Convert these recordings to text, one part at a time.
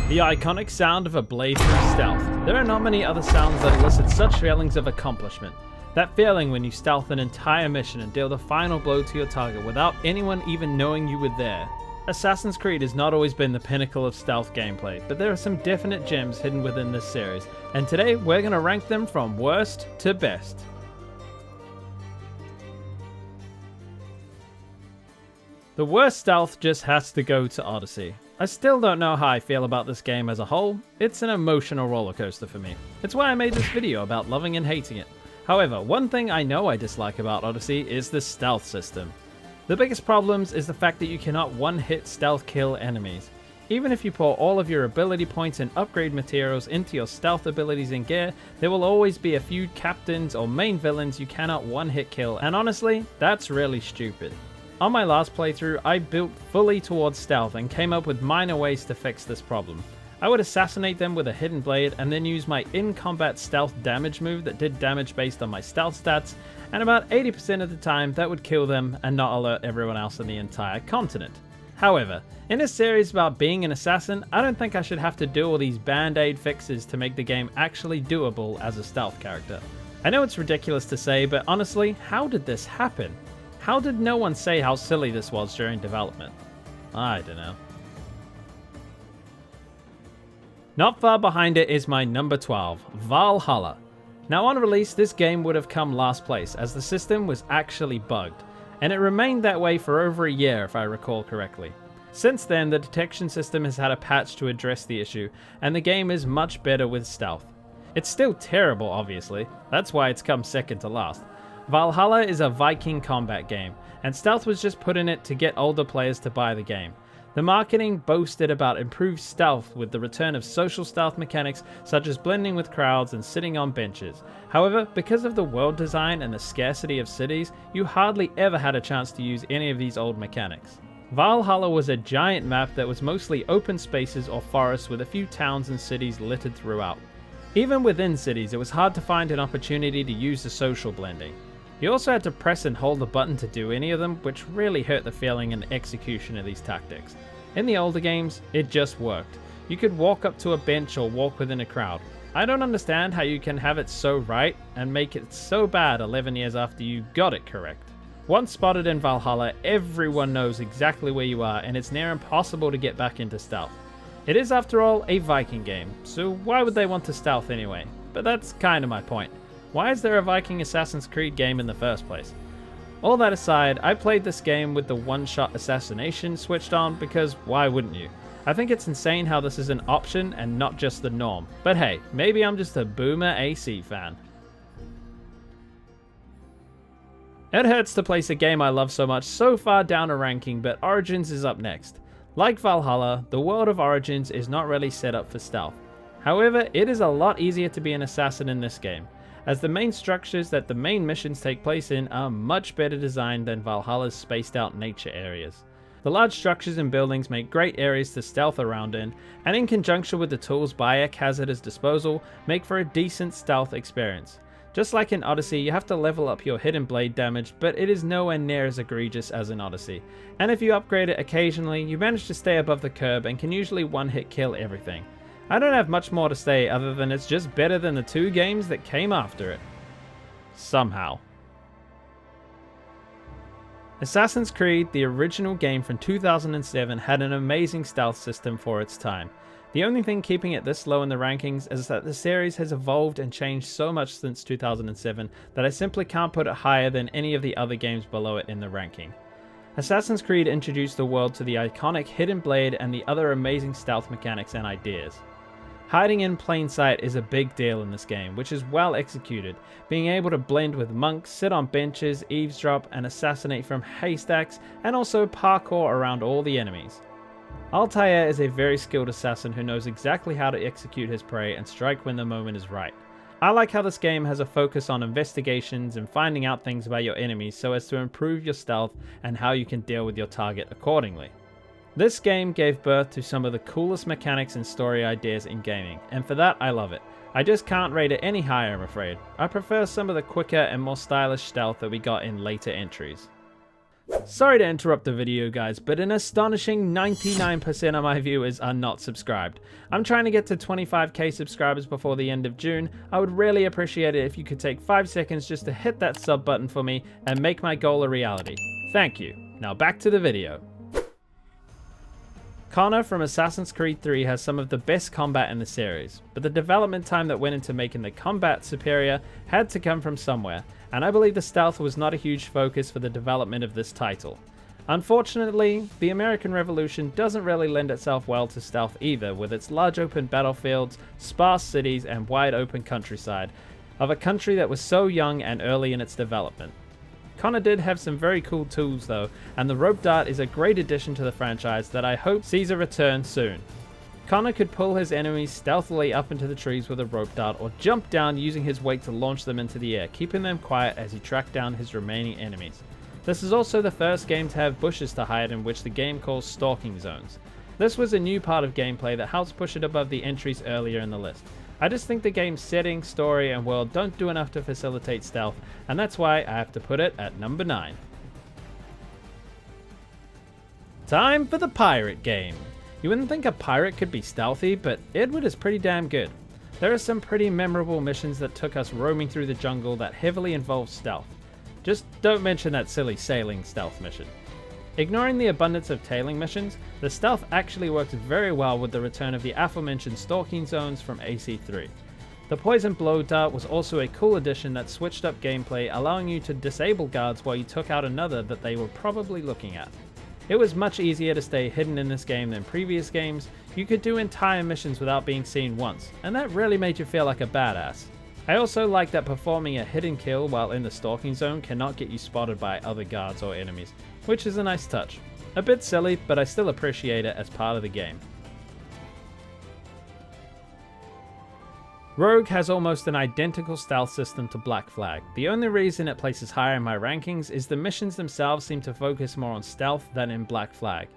The iconic sound of a blade through stealth. There are not many other sounds that elicit such feelings of accomplishment. That feeling when you stealth an entire mission and deal the final blow to your target without anyone even knowing you were there. Assassin's Creed has not always been the pinnacle of stealth gameplay, but there are some definite gems hidden within this series, and today we're going to rank them from worst to best. The worst stealth just has to go to Odyssey. I still don't know how I feel about this game as a whole. It's an emotional rollercoaster for me. It's why I made this video about loving and hating it. However, one thing I know I dislike about Odyssey is the stealth system. The biggest problems is the fact that you cannot one-hit stealth kill enemies. Even if you pour all of your ability points and upgrade materials into your stealth abilities and gear, there will always be a few captains or main villains you cannot one-hit kill, and honestly, that's really stupid. On my last playthrough, I built fully towards stealth and came up with minor ways to fix this problem. I would assassinate them with a hidden blade and then use my in-combat stealth damage move that did damage based on my stealth stats, and about 80% of the time that would kill them and not alert everyone else on the entire continent. However, in this series about being an assassin, I don't think I should have to do all these band-aid fixes to make the game actually doable as a stealth character. I know it's ridiculous to say, but honestly, how did this happen? How did no one say how silly this was during development? I don't know. Not far behind it is my number 12, Valhalla. Now on release, this game would have come last place as the system was actually bugged, and it remained that way for over a year if I recall correctly. Since then, the detection system has had a patch to address the issue, and the game is much better with stealth. It's still terrible, obviously, that's why it's come second to last. Valhalla is a Viking combat game, and stealth was just put in it to get older players to buy the game. The marketing boasted about improved stealth with the return of social stealth mechanics such as blending with crowds and sitting on benches. However, because of the world design and the scarcity of cities, you hardly ever had a chance to use any of these old mechanics. Valhalla was a giant map that was mostly open spaces or forests with a few towns and cities littered throughout. Even within cities, it was hard to find an opportunity to use the social blending. You also had to press and hold the button to do any of them, which really hurt the feeling and execution of these tactics. In the older games, it just worked. You could walk up to a bench or walk within a crowd. I don't understand how you can have it so right and make it so bad 11 years after you got it correct. Once spotted in Valhalla, everyone knows exactly where you are and it's near impossible to get back into stealth. It is after all a Viking game, so why would they want to stealth anyway? But that's kind of my point. Why is there a Viking Assassin's Creed game in the first place? All that aside, I played this game with the one-shot assassination switched on because why wouldn't you? I think it's insane how this is an option and not just the norm. But hey, maybe I'm just a boomer AC fan. It hurts to place a game I love so much so far down a ranking, but Origins is up next. Like Valhalla, the world of Origins is not really set up for stealth. However, it is a lot easier to be an assassin in this game, as the main structures that the main missions take place in are much better designed than Valhalla's spaced out nature areas. The large structures and buildings make great areas to stealth around in, and in conjunction with the tools Bayek has at his disposal, make for a decent stealth experience. Just like in Odyssey, you have to level up your hidden blade damage, but it is nowhere near as egregious as in Odyssey. And if you upgrade it occasionally, you manage to stay above the curb and can usually one-hit kill everything. I don't have much more to say other than it's just better than the two games that came after it. Somehow. Assassin's Creed, the original game from 2007, had an amazing stealth system for its time. The only thing keeping it this low in the rankings is that the series has evolved and changed so much since 2007 that I simply can't put it higher than any of the other games below it in the ranking. Assassin's Creed introduced the world to the iconic hidden blade and the other amazing stealth mechanics and ideas. Hiding in plain sight is a big deal in this game, which is well executed, being able to blend with monks, sit on benches, eavesdrop, and assassinate from haystacks, and also parkour around all the enemies. Altair is a very skilled assassin who knows exactly how to execute his prey and strike when the moment is right. I like how this game has a focus on investigations and finding out things about your enemies so as to improve your stealth and how you can deal with your target accordingly. This game gave birth to some of the coolest mechanics and story ideas in gaming, and for that I love it. I just can't rate it any higher, I'm afraid. I prefer some of the quicker and more stylish stealth that we got in later entries. Sorry to interrupt the video guys, but an astonishing 99% of my viewers are not subscribed. I'm trying to get to 25k subscribers before the end of June. I would really appreciate it if you could take 5 seconds just to hit that sub button for me and make my goal a reality. Thank you. Now back to the video. Connor from Assassin's Creed 3 has some of the best combat in the series, but the development time that went into making the combat superior had to come from somewhere, and I believe the stealth was not a huge focus for the development of this title. Unfortunately, the American Revolution doesn't really lend itself well to stealth either, with its large open battlefields, sparse cities, and wide open countryside, of a country that was so young and early in its development. Connor did have some very cool tools though, and the rope dart is a great addition to the franchise that I hope sees a return soon. Connor could pull his enemies stealthily up into the trees with a rope dart or jump down using his weight to launch them into the air, keeping them quiet as he tracked down his remaining enemies. This is also the first game to have bushes to hide in, which the game calls stalking zones. This was a new part of gameplay that helps push it above the entries earlier in the list. I just think the game's setting, story, and world don't do enough to facilitate stealth, and that's why I have to put it at number 9. Time for the pirate game. You wouldn't think a pirate could be stealthy, but Edward is pretty damn good. There are some pretty memorable missions that took us roaming through the jungle that heavily involve stealth. Just don't mention that silly sailing stealth mission. Ignoring the abundance of tailing missions, the stealth actually worked very well with the return of the aforementioned stalking zones from AC3. The poison blow dart was also a cool addition that switched up gameplay, allowing you to disable guards while you took out another that they were probably looking at. It was much easier to stay hidden in this game than previous games. You could do entire missions without being seen once, and that really made you feel like a badass. I also like that performing a hidden kill while in the stalking zone cannot get you spotted by other guards or enemies, which is a nice touch. A bit silly, but I still appreciate it as part of the game. Rogue has almost an identical stealth system to Black Flag. The only reason it places higher in my rankings is the missions themselves seem to focus more on stealth than in Black Flag.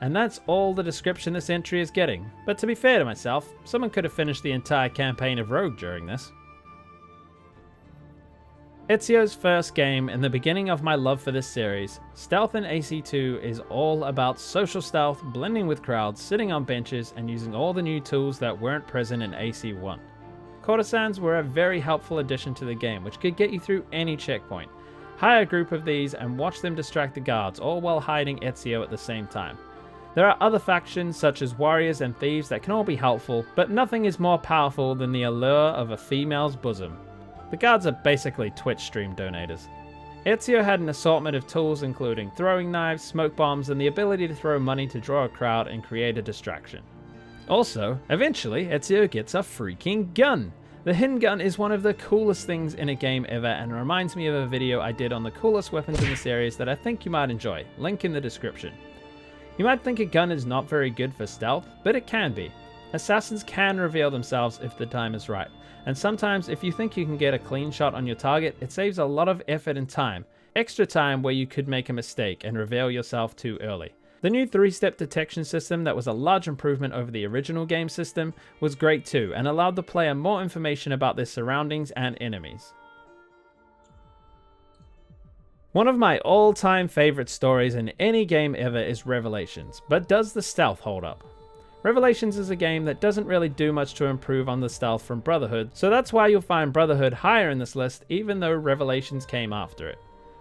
And that's all the description this entry is getting. But to be fair to myself, someone could have finished the entire campaign of Rogue during this. Ezio's first game and the beginning of my love for this series, stealth in AC2 is all about social stealth, blending with crowds, sitting on benches, and using all the new tools that weren't present in AC1. Courtesans were a very helpful addition to the game, which could get you through any checkpoint. Hire a group of these and watch them distract the guards, all while hiding Ezio at the same time. There are other factions such as warriors and thieves that can all be helpful, but nothing is more powerful than the allure of a female's bosom. The guards are basically Twitch stream donators. Ezio had an assortment of tools including throwing knives, smoke bombs, and the ability to throw money to draw a crowd and create a distraction. Also, eventually, Ezio gets a freaking gun! The hidden gun is one of the coolest things in a game ever and reminds me of a video I did on the coolest weapons in the series that I think you might enjoy, link in the description. You might think a gun is not very good for stealth, but it can be. Assassins can reveal themselves if the time is right, and sometimes if you think you can get a clean shot on your target, it saves a lot of effort and time, extra time where you could make a mistake and reveal yourself too early. The new 3-step detection system that was a large improvement over the original game system was great too, and allowed the player more information about their surroundings and enemies. One of my all-time favorite stories in any game ever is Revelations, but does the stealth hold up? Revelations is a game that doesn't really do much to improve on the stealth from Brotherhood, so that's why you'll find Brotherhood higher in this list even though Revelations came after it.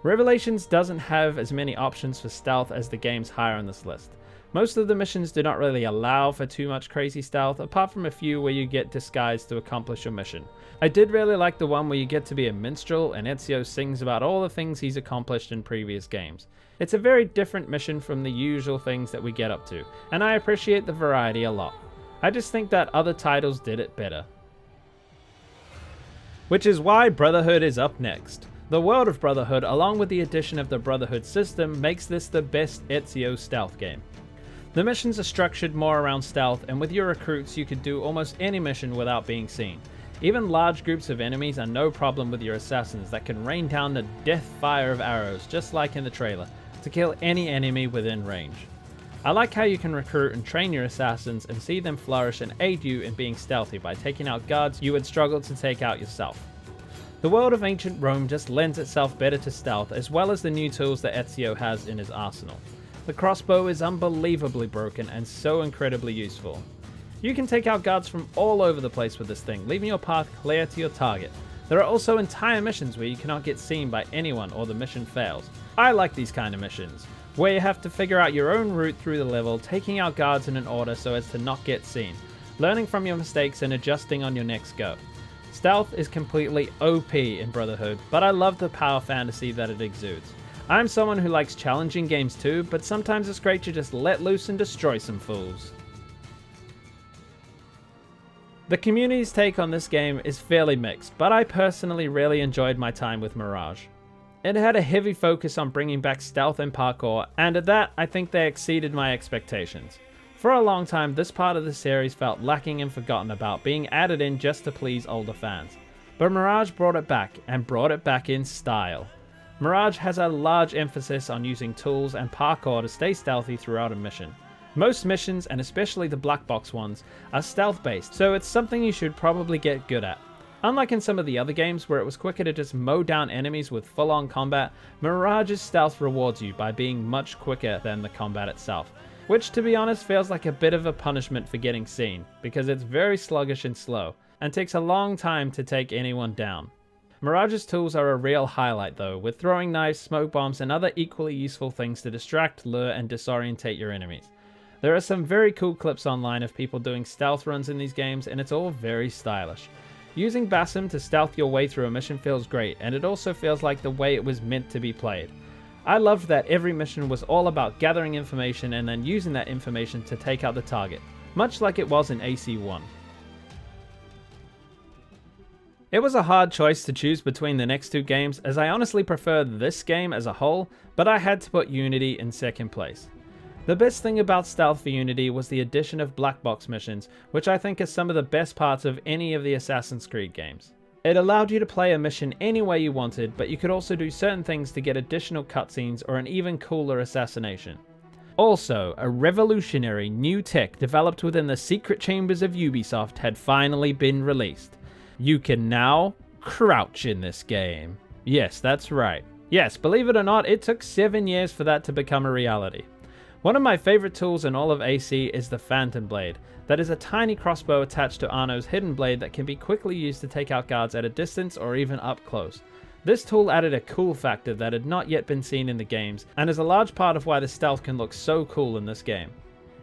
Revelations doesn't have as many options for stealth as the games higher on this list. Most of the missions do not really allow for too much crazy stealth, apart from a few where you get disguised to accomplish your mission. I did really like the one where you get to be a minstrel and Ezio sings about all the things he's accomplished in previous games. It's a very different mission from the usual things that we get up to, and I appreciate the variety a lot. I just think that other titles did it better. Which is why Brotherhood is up next. The world of Brotherhood, along with the addition of the Brotherhood system, makes this the best Ezio stealth game. The missions are structured more around stealth, and with your recruits you could do almost any mission without being seen. Even large groups of enemies are no problem with your assassins that can rain down the death fire of arrows, just like in the trailer, to kill any enemy within range. I like how you can recruit and train your assassins and see them flourish and aid you in being stealthy by taking out guards you would struggle to take out yourself. The world of ancient Rome just lends itself better to stealth, as well as the new tools that Ezio has in his arsenal. The crossbow is unbelievably broken and so incredibly useful. You can take out guards from all over the place with this thing, leaving your path clear to your target. There are also entire missions where you cannot get seen by anyone or the mission fails. I like these kind of missions, where you have to figure out your own route through the level, taking out guards in an order so as to not get seen, learning from your mistakes and adjusting on your next go. Stealth is completely OP in Brotherhood, but I love the power fantasy that it exudes. I'm someone who likes challenging games too, but sometimes it's great to just let loose and destroy some fools. The community's take on this game is fairly mixed, but I personally really enjoyed my time with Mirage. It had a heavy focus on bringing back stealth and parkour, and at that, I think they exceeded my expectations. For a long time, this part of the series felt lacking and forgotten about, being added in just to please older fans. But Mirage brought it back, and brought it back in style. Mirage has a large emphasis on using tools and parkour to stay stealthy throughout a mission. Most missions, and especially the black box ones, are stealth based, so it's something you should probably get good at. Unlike in some of the other games where it was quicker to just mow down enemies with full-on combat, Mirage's stealth rewards you by being much quicker than the combat itself, which to be honest feels like a bit of a punishment for getting seen, because it's very sluggish and slow, and takes a long time to take anyone down. Mirage's tools are a real highlight though, with throwing knives, smoke bombs, and other equally useful things to distract, lure, and disorientate your enemies. There are some very cool clips online of people doing stealth runs in these games, and it's all very stylish. Using Basim to stealth your way through a mission feels great, and it also feels like the way it was meant to be played. I loved that every mission was all about gathering information and then using that information to take out the target, much like it was in AC1. It was a hard choice to choose between the next two games, as I honestly preferred this game as a whole, but I had to put Unity in second place. The best thing about stealth for Unity was the addition of black box missions, which I think is some of the best parts of any of the Assassin's Creed games. It allowed you to play a mission any way you wanted, but you could also do certain things to get additional cutscenes or an even cooler assassination. Also, a revolutionary new tech developed within the secret chambers of Ubisoft had finally been released. You can now crouch in this game. Yes, that's right. Yes, believe it or not, it took 7 years for that to become a reality. One of my favorite tools in all of AC is the Phantom Blade. That is a tiny crossbow attached to Arno's hidden blade that can be quickly used to take out guards at a distance or even up close. This tool added a cool factor that had not yet been seen in the games, and is a large part of why the stealth can look so cool in this game.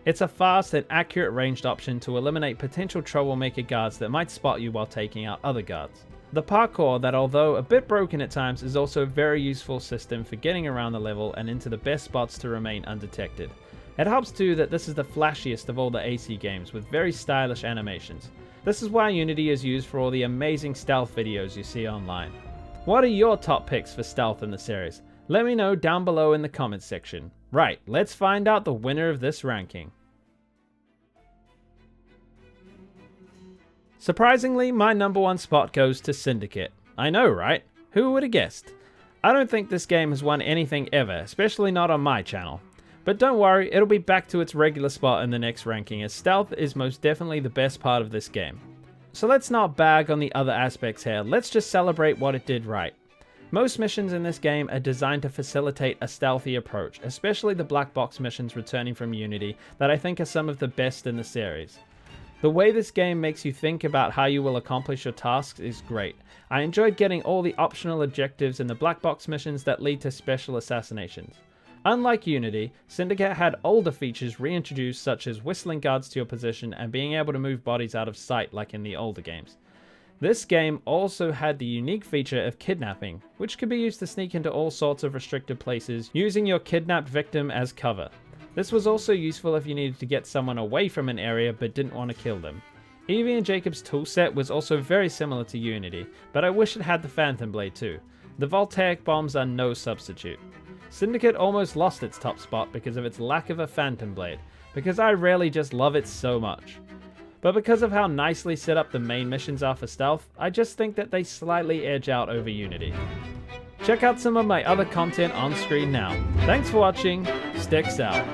It's a fast and accurate ranged option to eliminate potential troublemaker guards that might spot you while taking out other guards. The parkour, that although a bit broken at times, is also a very useful system for getting around the level and into the best spots to remain undetected. It helps too that this is the flashiest of all the AC games with very stylish animations. This is why Unity is used for all the amazing stealth videos you see online. What are your top picks for stealth in the series? Let me know down below in the comments section. Right, let's find out the winner of this ranking. Surprisingly, my number one spot goes to Syndicate. I know, right? Who would have guessed? I don't think this game has won anything ever, especially not on my channel. But don't worry, it'll be back to its regular spot in the next ranking, as stealth is most definitely the best part of this game. So let's not bag on the other aspects here, let's just celebrate what it did right. Most missions in this game are designed to facilitate a stealthy approach, especially the black box missions returning from Unity that I think are some of the best in the series. The way this game makes you think about how you will accomplish your tasks is great. I enjoyed getting all the optional objectives in the black box missions that lead to special assassinations. Unlike Unity, Syndicate had older features reintroduced, such as whistling guards to your position and being able to move bodies out of sight like in the older games. This game also had the unique feature of kidnapping, which could be used to sneak into all sorts of restricted places using your kidnapped victim as cover. This was also useful if you needed to get someone away from an area but didn't want to kill them. Evie and Jacob's toolset was also very similar to Unity, but I wish it had the Phantom Blade too. The voltaic bombs are no substitute. Syndicate almost lost its top spot because of its lack of a Phantom Blade, because I really just love it so much. But because of how nicely set up the main missions are for stealth, I just think that they slightly edge out over Unity. Check out some of my other content on screen now. Thanks for watching, Sticks out.